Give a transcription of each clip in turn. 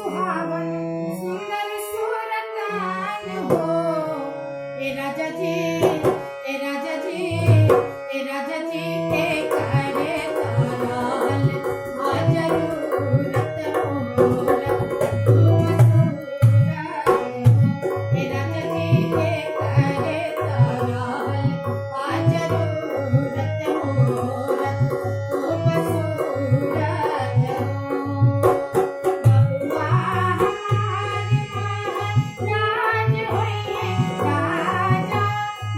सुहावन सुंदर सूरतान हो। ए राजा जी ए राजा जी ए राजा जी के करे ताराल आ जरूरत मोरा तुम सूरत हो। ए राजा जी के करे ताराल आ जरूरत मोरा तुम सूरत हो। बबुआ हमारे महाराज होइए राजा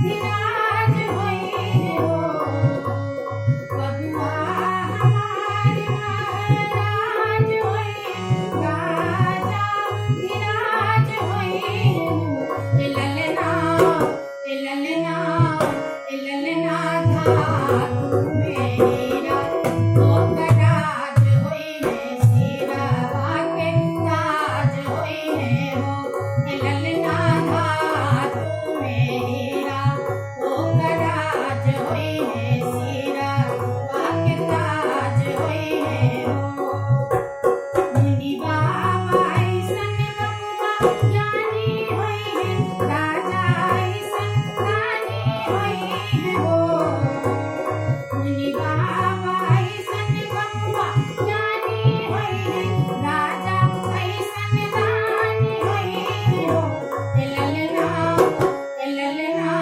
धीराज होइए हो। बबुआ हमारे महाराज होइए राजा धीराज होइए हो। ए ललना ए ललना ए ललना धातु मेरा राज होइए सीरा वाके ताज होइए हो। ए ललना धातु मेरा राज होइए सीरा वाके ताज होइए हो। मुनि बाबा ऐसन बबुआ ज्ञानी होइए राजा ऐसन ज्ञानी होइए हो। मुनि बाबा ऐसन बबुआ ज्ञानी होइए राजा ऐसन ज्ञानी होइए हो। ए ललना ए ललना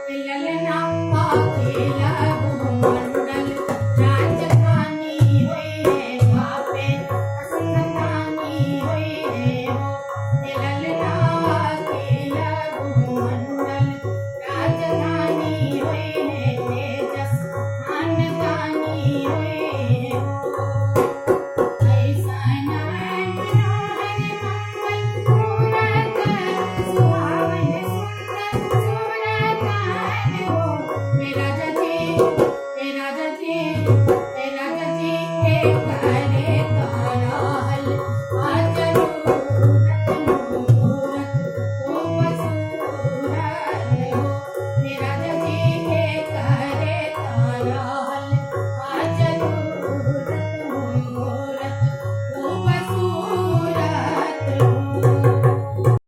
ए ललना अकेला भूमंडल राजधानी होइए बापे असंतानी होइए हो। ए ललना अकेला भूमंडल राजधानी होइए तेजस खानदानी होइए हो। ऐसन मनोहर मंगल मूरत सुहावन सुंदर सूरतान हो। ए राजा जी